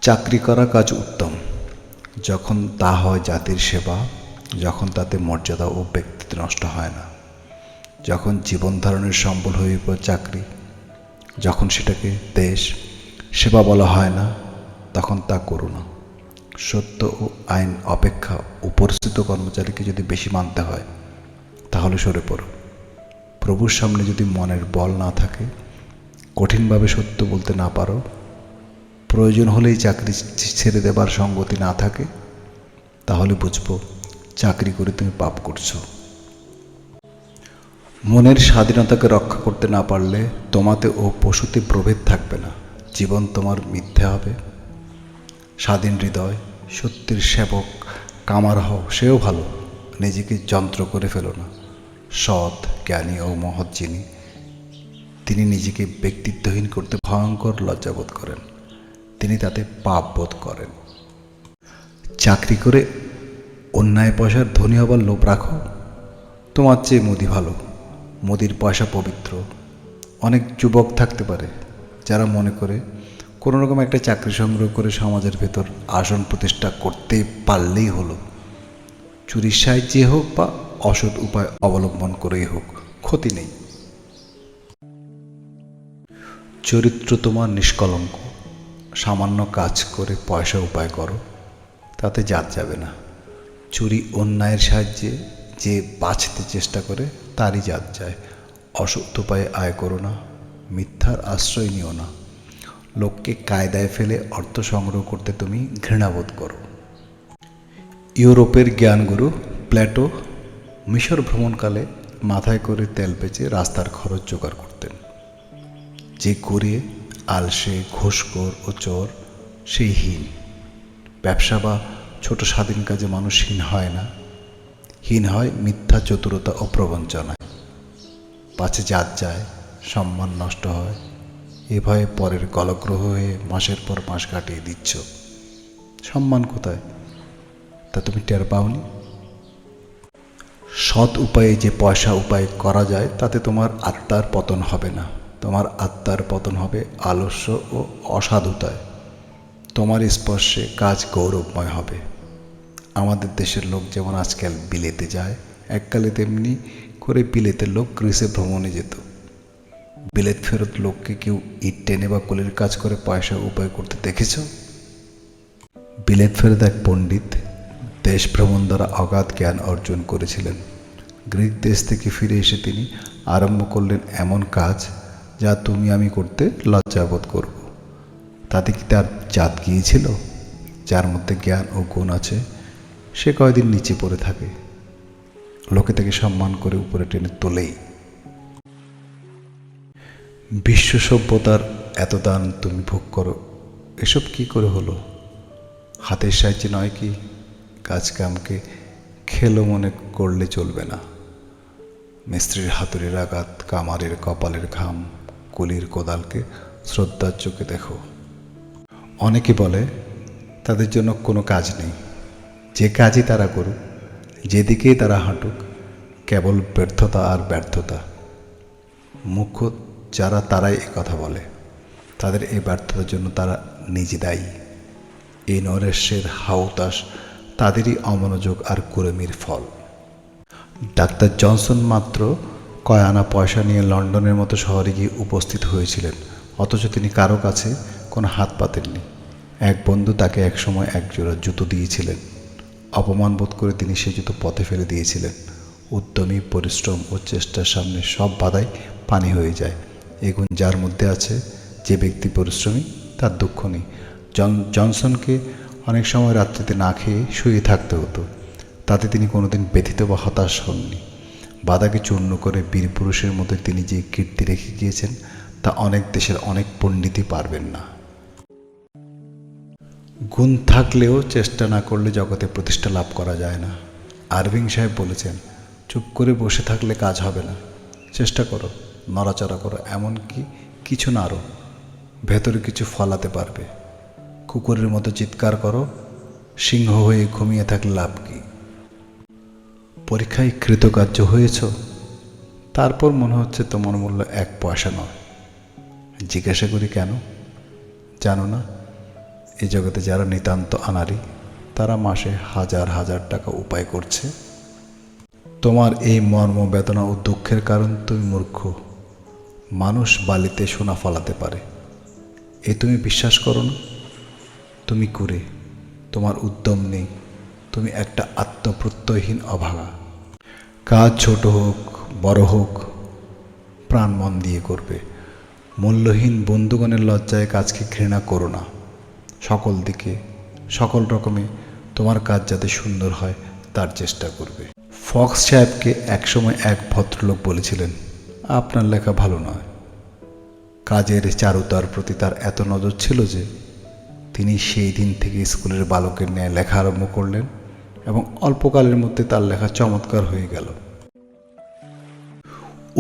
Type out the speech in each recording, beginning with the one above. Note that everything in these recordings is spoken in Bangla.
চাকরি করা কাজ উত্তম, যখন তা হয় জাতির সেবা, যখন তাতে মর্যাদা ও ব্যক্তিত্ব নষ্ট হয় না, যখন জীবন ধারণের সম্বল হয়ে পড়ে চাকরি, যখন সেটাকে দেশ সেবা বলা হয় না, তখন তা করো না। সত্য ও আইন অপেক্ষা উপস্থিত কর্মচারীকে যদি বেশি মানতে হয়, তাহলে সরে পড়ো। প্রভুর সামনে যদি মনের বল না থাকে, কঠিনভাবে সত্য বলতে না পারো, প্রয়োজন হলেই চাকরি ছেড়ে দেবার সঙ্গতি না থাকে, তাহলে বুঝবো চাকরি করে তুমি পাপ করছো। মনের স্বাধীনতাকে রক্ষা করতে না পারলে তোমাতে ও পশুতে প্রভেদ থাকবে না। জীবন তোমার মিথ্যে হবে। স্বাধীন হৃদয়, সত্যের সেবক কামার হও, সেও ভালো। নিজেকে যন্ত্র করে ফেলো না। সৎ, জ্ঞানী ও মহৎ যিনি, তিনি নিজেকে ব্যক্তিত্বহীন করতে ভয়ঙ্কর লজ্জাবোধ করেন। তিনি তাতে পাপ বোধ করেন। চাকরি করে অন্যায় পয়সার ধনী হবার লোভ রাখো, তোমার চেয়ে মুদি ভালো। মুদির পয়সা পবিত্র। অনেক যুবক থাকতে পারে যারা মনে করে কোনো রকম একটা চাকরি সংগ্রহ করে সমাজের ভেতর আসন প্রতিষ্ঠা করতে পারলেই হলো। চুরির সাহায্যে হোক বা অসৎ উপায় অবলম্বন করেই হোক, ক্ষতি নেই। চরিত্র তোমার নিষ্কলঙ্ক। সামান্য কাজ করে পয়সা উপায় করো, তাতে জাত যাবে না। চুরি অন্যায়ের সাহায্যে যে বাঁচতে চেষ্টা করে, তারই জাত যায়। অসৎ উপায়ে আয় করো না, মিথ্যার আশ্রয় নিও না। লোককে কায়দায় ফেলে অর্থ সংগ্রহ করতে তুমি ঘৃণাবোধ করো। ইউরোপের জ্ঞানগুরু প্লেটো মিশর ভ্রমণকালে মাথায় করে তেল বেচে রাস্তার খরচ জোগাড় করতেন। যে করে আলসে, ঘুষখোর ও চোর, সেই হীন। ব্যবসা বা ছোট স্বাধীন কাজে মানুষ হীন হয় না, হীন হয় মিথ্যা চতুরতা ও প্রবঞ্চনায়। পাছে জাত যায়, সম্মান নষ্ট হয়, এ ভয়ে পরের গলগ্রহ হয়ে মাসের পর মাস কাটিয়ে দিচ্ছ। সম্মান কোথায়, তা তুমি টের পাওনি? সৎ উপায়ে যে পয়সা উপায় করা যায়, তাতে তোমার আত্মার পতন হবে না। তোমার আত্মার পতন হবে আলস্য ও অসাধুতায়। তোমার স্পর্শে কাজ গৌরবময় হবে। আমাদের দেশের লোক যেমন আজকাল বিলেতে যায়, এককালে তেমনি করে বিলেতের লোক গ্রিসে ভ্রমণে যেত। বিলেত ফেরত লোককে কেউ ইট টেনে বা কুলির কাজ করে পয়সা উপায় করতে দেখেছ? বিলেত ফেরত এক পণ্ডিত দেশ ভ্রমণ দ্বারা অগাধ জ্ঞান অর্জন করেছিলেন। গ্রিক দেশ থেকে ফিরে এসে তিনি আরম্ভ করলেন এমন কাজ যা তুমি আমি করতে লজ্জাবোধ করব। তাতে কি তার জাত গিয়েছিল? যার মধ্যে জ্ঞান ও গুণ আছে, সে কয়দিন নিচে পড়ে থাকে, লোকে তাকে সম্মান করে উপরে টেনে তোলেই। বিশ্ব সভ্যতার এত দান তুমি ভোগ করো, এসব কি করে হলো? হাতের সাহায্যে নয় কি? কাজকামকে খেলো মনে করলে চলবে না। মিস্ত্রির হাতুড়ির আঘাত, কামারের কপালের ঘাম, কুলির কোদালকে শ্রদ্ধার চোখে দেখো। অনেকে বলে তাদের জন্য কোনো কাজ নেই। যে কাজই তারা করুক, যেদিকেই তারা হাঁটুক, কেবল ব্যর্থতা আর ব্যর্থতা। মুখ্য যারা, তারাই কথা বলে। তাদের এই ব্যর্থতার জন্য তারা নিজে দায়ী। এই নৈরাশ্যের হাউতাস তাদেরই অমনোযোগ আর কুড়েমির ফল। ডাক্তার জনসন মাত্র কয় আনা পয়সা নিয়ে লন্ডনের মতো শহরে গিয়ে উপস্থিত হয়েছিলেন, অথচ তিনি কারো কাছে কোনো হাত পাতেননি। এক বন্ধু তাকে একসময় একজোড়া জুতো দিয়েছিলেন। অপমান বোধ করে তিনি সে জুতো পথে ফেলে দিয়েছিলেন। উদ্যমী পরিশ্রম ও চেষ্টার সামনে সব বাধাই পানি হয়ে যায়। এগুণ যার মধ্যে আছে, যে ব্যক্তি পরিশ্রমী, তার দুঃখ নেই। জনসনকে অনেক সময় রাত্রিতে না খেয়ে শুয়ে থাকতে হতো, তাতে তিনি কোনোদিন ব্যথিত বা হতাশ হননি। বাধাকে চূর্ণ করে বীর পুরুষের মধ্যে তিনি যে কীর্তি রেখে গিয়েছেন, তা অনেক দেশের অনেক পণ্ডিতই পারবেন না। গুণ থাকলেও চেষ্টা না করলে জগতে প্রতিষ্ঠা লাভ করা যায় না। আরভিং সাহেব বলেছেন, চুপ করে বসে থাকলে কাজ হবে না। চেষ্টা করো, নড়াচড়া করো, এমনকি কিছু নাড়ো, ভেতরে কিছু ফলাতে পারবে। কুকুরের মতো চিৎকার করো, সিংহ হয়ে ঘুমিয়ে থাকলে লাভ কি? পরীক্ষায় কৃতকার্য হয়েছ, তারপর মনে হচ্ছে তোমার মূল্য 1 পয়সা নয়। জিজ্ঞাসা করি কেন? জানো না? এই জগতে যারা নিতান্ত আনাড়ি তারা মাসে হাজার হাজার টাকা উপায় করছে। তোমার এই মর্ম বেদনা ও দুঃখের কারণ তুমি মূর্খ। মানুষ বালিতে সোনা ফলাতে পারে, এ তুমি বিশ্বাস করো না? তুমি কুঁড়ে, তোমার উদ্যম নেই, তুমি একটা আত্মপ্রত্যয়হীন অভাগা। কাজ ছোট হোক বড় হোক, প্রাণ মন দিয়ে করবে। মূল্যহীন বন্ধুগণের লজ্জায় কাজকে ঘৃণা করো না। সকল দিকে সকল রকমে তোমার কাজ যাতে সুন্দর হয় তার চেষ্টা করবে। ফক্স সাহেবকে একসময় এক ভদ্রলোক বলেছিলেন, আপনার লেখা ভালো নয়। কাজের চারুতার প্রতি তার এত নজর ছিল যে তিনি সেই দিন থেকে স্কুলের বালকের ন্যায় লেখা আরম্ভ করলেন এবং অল্পকালের মধ্যে তার লেখা চমৎকার হয়ে গেল।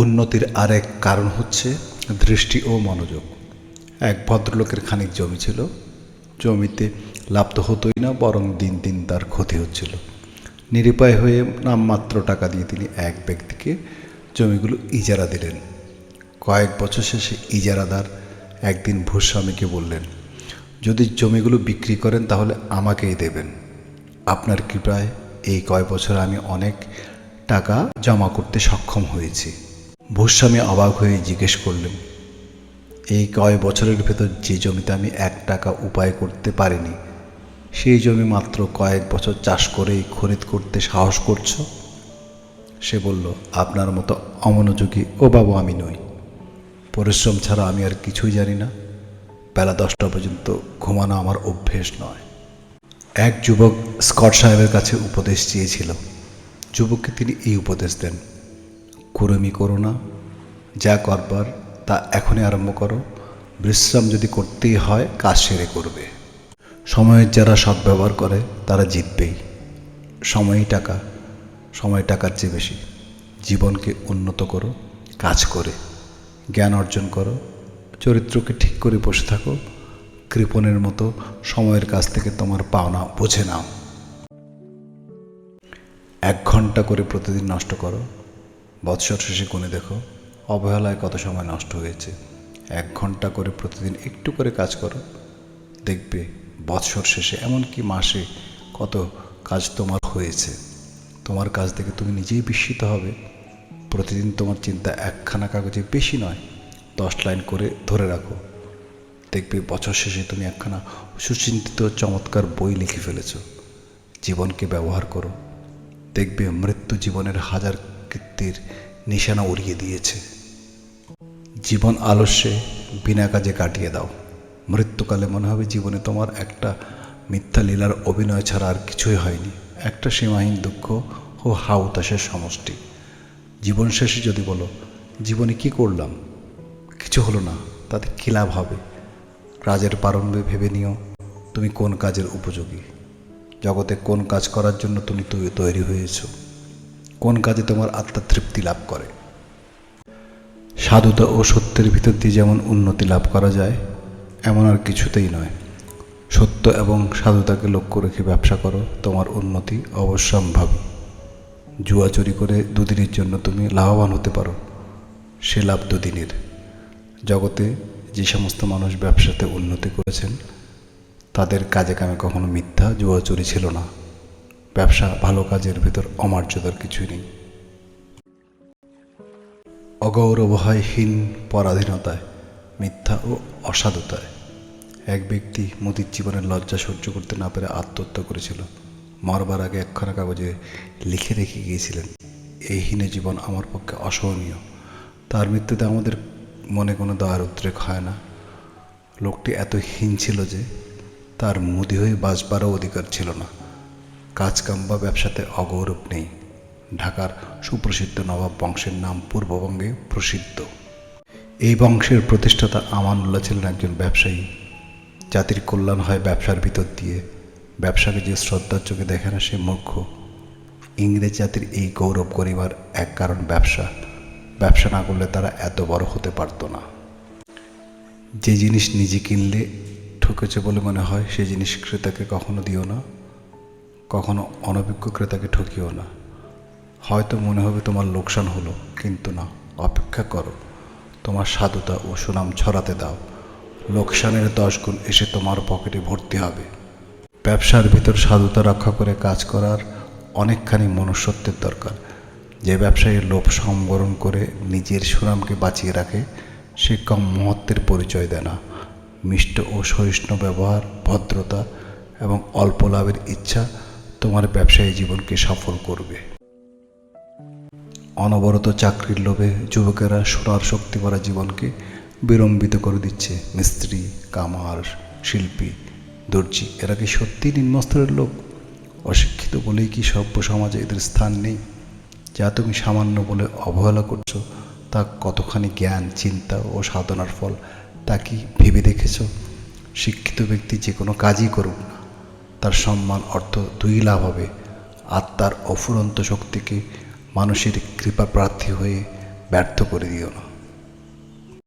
উন্নতির আরেক কারণ হচ্ছে দৃষ্টি ও মনোযোগ। এক ভদ্রলোকের খানিক জমি ছিল। জমিতে লাভ তো হতোই না, বরং দিন দিন তার ক্ষতি হচ্ছিল। নিরুপায় হয়ে নামমাত্র টাকা দিয়ে তিনি এক ব্যক্তিকে জমিগুলো ইজারা দিলেন। কয়েক বছর শেষে ইজারাদার একদিন ভূস্বামীকে বললেন, যদি জমিগুলো বিক্রি করেন তাহলে আমাকেই দেবেন। আপনার কৃপায় এই কয়েক বছর আমি অনেক টাকা জমা করতে সক্ষম হয়েছি। ভূস্বামী অবাক হয়ে জিজ্ঞেস করলেন, এই কয়েক বছরের ভেতর যে জমিতে আমি 1 টাকা উপায় করতে পারিনি, সেই জমি মাত্র কয়েক বছর চাষ করেই খরিদ করতে সাহস করছো? সে বলল, আপনার মতো অমনোযোগী ও বাবু আমি নই। পরিশ্রম ছাড়া আমি আর কিছুই জানি না। বেলা 10টা পর্যন্ত ঘুমানো আমার অভ্যেস নয়। এক যুবক স্কট সাহেবের কাছে উপদেশ চেয়েছিল। যুবককে তিনি এই উপদেশ দেন, কুড়েমি করো না, যা করবার তা এখনই আরম্ভ করো। বিশ্রাম যদি করতেই হয় কাজ সেরে করবে। সময়ের যারা সদ্ব্যবহার করে তারা জিতবেই। সময়ই টাকা, সময় টাকার চেয়ে বেশি। জীবনকে উন্নত করো কাজ করে, জ্ঞান অর্জন করো, চরিত্রকে ঠিক করে বসে থাকো। কৃপণের মতো সময়ের কাছ থেকে তোমার পাওনা বুঝে নাও। 1 ঘন্টা করে প্রতিদিন নষ্ট করো। বৎসর শেষে গুনে দেখো অবহেলায় কত সময় নষ্ট হয়েছে। 1 ঘন্টা করে প্রতিদিন একটু করে কাজ করো, দেখবে বৎসর শেষে এমনকি মাসে কত কাজ তোমার হয়েছে। তোমার কাজ দেখে তুমি নিজেই বিস্মিত হবে। প্রতিদিন তোমার চিন্তা 1খানা কাগজে বেশি নয় 10 লাইন করে ধরে রাখো, দেখবে বছর শেষে তুমি 1খানা সুচিন্তিত চমৎকার বই লিখে ফেলেছ। জীবনকে ব্যবহার করো, দেখবে মৃত্যু জীবনের হাজার কীর্তির নিশানা উড়িয়ে দিয়েছে। জীবন আলস্যে বিনা কাজে কাটিয়ে দাও। মৃত্যুকালে মনে হবে জীবনে তোমার একটা মিথ্যা লীলার অভিনয় ছাড়া আর কিছুই হয়নি, একটা সীমাহীন দুঃখ ও হাউতাসের সমষ্টি। জীবন শেষে যদি বলো, জীবনে কি করলাম, কিছু হলো না, তাতে কী লাভ হবে? কাজের প্রারম্ভে ভেবে নিও তুমি কোন কাজের উপযোগী, জগতে কোন কাজ করার জন্য তুমি তৈরি হয়েছ, কোন কাজে তোমার আত্মা তৃপ্তি লাভ করে। সাধুতা ও সত্যের ভিতর দিয়ে যেমন উন্নতি লাভ করা যায়, এমন আর কিছুতেই নয়। সত্য এবং সাধুতাকে লক্ষ্য রেখে ব্যবসা করো, তোমার উন্নতি অবশ্যম্ভাবী। জুয়া চুরি করে দুদিনের জন্য তুমি লাভবান হতে পারো, সে লাভ দুদিনের। জগতে যে সমস্ত মানুষ ব্যবসাতে উন্নতি করেছেন তাদের কাজে কামে কখনো মিথ্যা জুয়া চুরি ছিল না। ব্যবসা ভালো কাজের ভেতর অমর্যাদার কিছুই নেই। অগৌরব হয় হীন পরাধীনতায়, মিথ্যা ও অসাধুতায়। এক ব্যক্তি মোদির জীবনের লজ্জা সহ্য করতে না পেরে আত্মহত্যা করেছিল। মরবার আগে 1খানা কাগজে লিখে রেখে গিয়েছিলেন, এই হীন জীবন আমার পক্ষে অসহনীয়। তার মৃত্যুতে আমাদের মনে কোনো দয়ার উদ্রেক হয় না। লোকটি এত হীন ছিল যে তার মুদি হয়ে বাঁচবারও অধিকার ছিল না। কাজকাম বা ব্যবসাতে অগৌরব নেই। ঢাকার সুপ্রসিদ্ধ নবাব বংশের নাম পূর্ববঙ্গে প্রসিদ্ধ। এই বংশের প্রতিষ্ঠাতা আমানুল্লাহ ছিলেন একজন ব্যবসায়ী। জাতির কল্যাণ হয় ব্যবসার ভিতর দিয়ে। ব্যবসাকে যে শ্রদ্ধার চোখে দেখে না সে মূর্খ। ইংরেজ জাতির এই গৌরব করিবার এক কারণ ব্যবসা। ব্যবসা না করলে তারা এত বড় হতে পারত না। যে জিনিস নিজে কিনলে ঠকেছে বলে মনে হয় সে জিনিস ক্রেতাকে কখনো দিও না, কখনো অনভিজ্ঞ ক্রেতাকে ঠকিও না। হয়তো মনে হবে তোমার লোকসান হলো, কিন্তু না, অপেক্ষা করো। তোমার সাধুতা ও সুনাম ছড়াতে দাও। লোকসানের 10 গুণ এসে তোমার পকেটে ভর্তি হবে। ব্যবসার ভিতর সাধুতা রক্ষা করে কাজ করার অনেকখানি মনুষ্যত্বের দরকার। যে ব্যবসায়ী লোভ সম্বরণ করে নিজের সুনামকে বাঁচিয়ে রাখে, সে কম মহত্বের পরিচয় দেয় না। মিষ্ট ও সহিষ্ণু ব্যবহার, ভদ্রতা এবং অল্প লাভের ইচ্ছা তোমার ব্যবসায়ী জীবনকে সফল করবে। অনবরত চাকরির লোভে যুবকেরা সোনার শক্তি ভরা জীবনকে বিলম্বিত করে দিচ্ছে। মিস্ত্রি, কামার, শিল্পী, দর্জি এরা কি সত্যিই নিম্নস্তরের লোক? অশিক্ষিত বলেই কি সভ্য সমাজে এদের স্থান নেই? যা তুমি সামান্য বলে অবহেলা করছো, তা কতখানি জ্ঞান, চিন্তা ও সাধনার ফল, তা কি ভেবে দেখেছ? শিক্ষিত ব্যক্তি যে কোনো কাজই করুক না, তার সম্মান, অর্থ দুই লাভ হবে। আত্মার অফুরন্ত শক্তিকে মানুষের কৃপা প্রার্থী হয়ে ব্যর্থ করে দিও না।